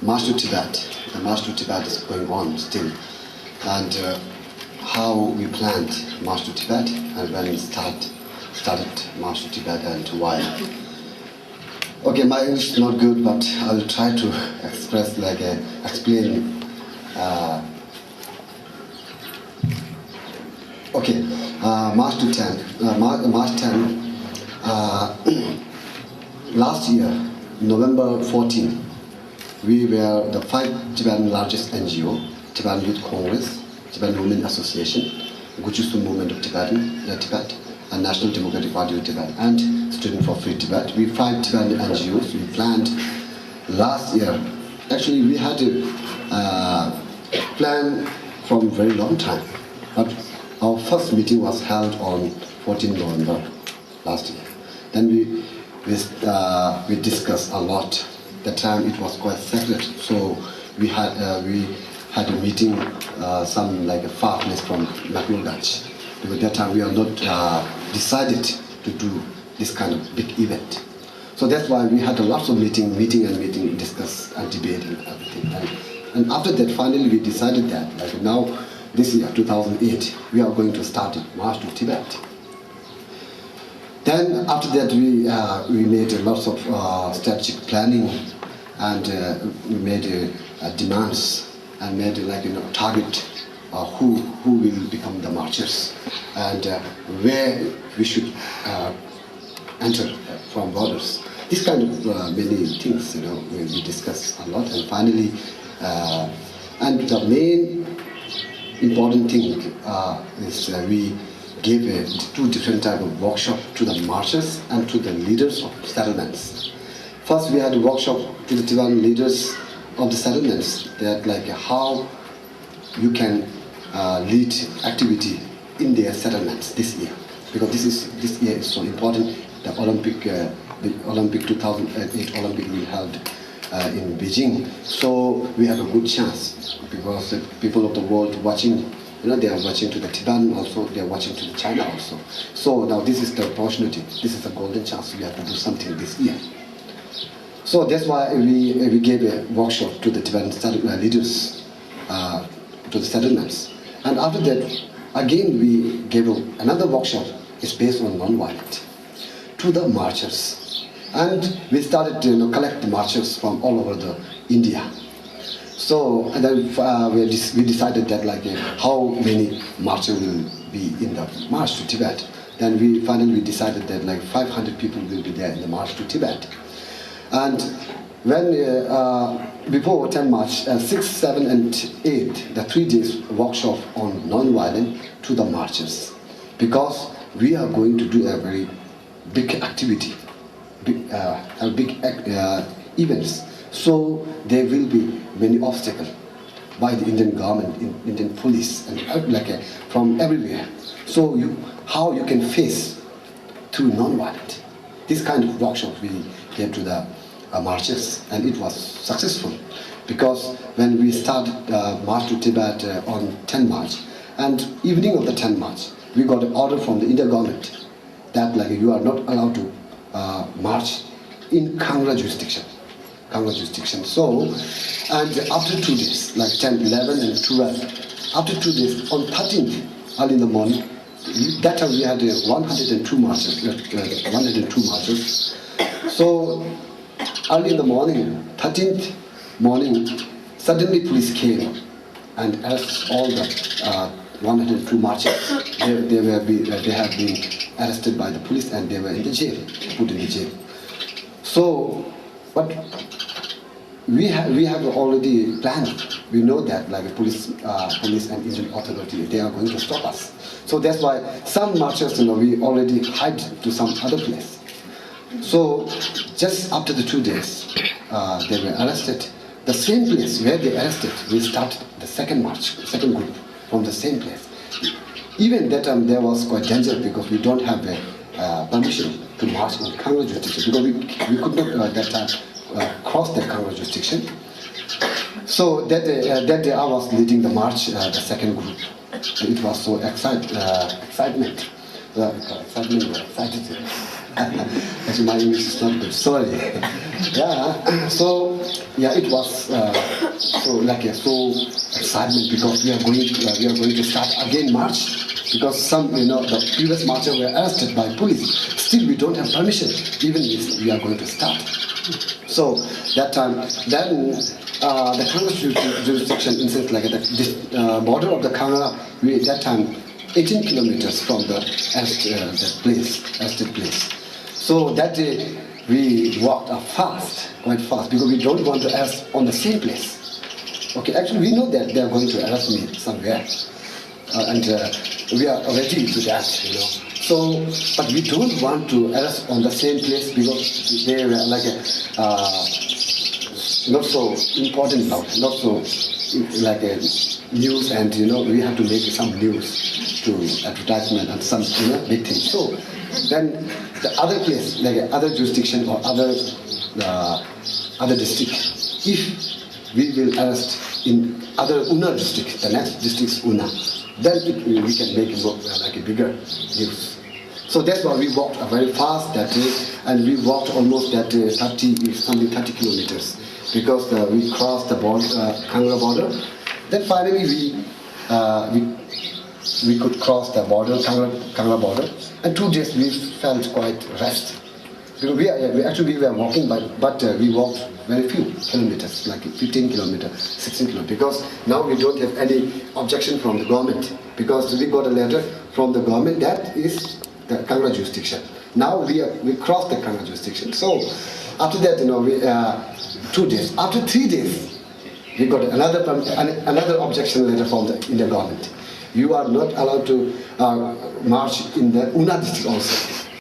March to Tibet. The March to Tibet is going on still. And how we planned March to Tibet and when we started March to Tibet and why. Okay, my English is not good, but I will try to express, explain. Okay, March to 10. March 10. Last year, November 14, we were the 5 Tibetan largest NGO, Tibetan Youth Congress, Tibetan Women Association, Guchusu Movement of Tibet, and National Democratic Party of Tibet, and Student for Free Tibet. We 5 Tibetan NGOs. We planned last year. Actually, we had a plan from a very long time, but our first meeting was held on 14 November last year. Then we discussed a lot. That time it was quite secret, so we had a meeting some like a far place from McLeod. Because that time we are not decided to do this kind of big event. So that's why we had a lot of meeting, discuss and debate and everything. And after that, finally we decided that like now, this year, 2008, we are going to start March to Tibet. Then after that, we made lots of strategic planning, and we made demands and made target who will become the marchers and where we should enter from borders. This kind of many things, we discussed a lot, and finally, and the main important thing is we gave 2 different type of workshop to the marchers and to the leaders of settlements. First, we had a workshop to the Tibetan leaders of the settlements that how you can lead activity in their settlements this year, because this year is so important. The Olympic 2008 Olympic will be held in Beijing, so we have a good chance because the people of the world watching. They are watching to the Tibetan also, they are watching to China also. So now this is the opportunity, this is a golden chance, we have to do something this year. So that's why we gave a workshop to the Tibetan leaders, to the settlements. And after that, again we gave another workshop, it's based on non-violent, to the marchers. And we started to collect the marchers from all over the India. So and then we decided that how many marchers will be in the march to Tibet. Then we finally decided that 500 people will be there in the march to Tibet. And when before 10 March, 6, 7, and 8, the 3 days workshop on non-violent to the marchers, because we are going to do a very big activity, big events. So there will be many obstacles by the Indian government, Indian police, and from everywhere. So how you can face through non-violent. This kind of workshop we gave to the marchers, and it was successful because when we started March to Tibet on 10 March, and evening of the 10 March, we got an order from the Indian government that you are not allowed to march in Kangra jurisdiction. So, and after 2 days, 10, 11, and 12, after 2 days, on 13th, early in the morning, that time we had 102 marchers. So, early in the morning, 13th morning, suddenly police came and arrested all the 102 marchers. They have been arrested by the police and they were in the jail, put in the jail. So, but we have already planned. We know that police and Indian authority, they are going to stop us. So that's why some marchers, we already hide to some other place. So just after the 2 days, they were arrested. The same place where they arrested, we started the second march, second group from the same place. Even that time there was quite dangerous because we don't have a permission to march in Kangra jurisdiction because we could not that time cross the Kangra jurisdiction. So that day I was leading the march, the second group. It was so excited. Actually, my English is not good. Sorry. Yeah. So yeah, it was so excitement because we are going to start again march because some the previous marchers were arrested by police. Still, we don't have permission. Even if we are going to start. So that time, then the Kangra jurisdiction, in sense like the border of the Kangra, that time 18 kilometers from the arrested place. So that day we walked up quite fast, because we don't want to arrest on the same place. Okay, actually we know that they are going to arrest me somewhere, and we are ready to that, So, but we don't want to arrest on the same place because they were like not so important now, not so like a news, and we have to make some news to advertisement and some big things. So then the other place, like other jurisdiction or other district, if we will arrest in other Una district, the next district is Una, then we can make it like a bigger news. So that's why we walked very fast that day, and we walked almost that 30 kilometers, because we crossed the border, Kangra border. Then finally we could cross the border, Kangra border, and 2 days we felt quite rest. Because we were walking, but we walked very few kilometers, like 15 kilometers, 16 kilometers, because now we don't have any objection from the government, because we got a letter from the government that is the Kangra jurisdiction. Now we crossed the Kangra jurisdiction. So after that, we 2 days. After 3 days, we got another objection letter from the Indian government. You are not allowed to march in the Una district also.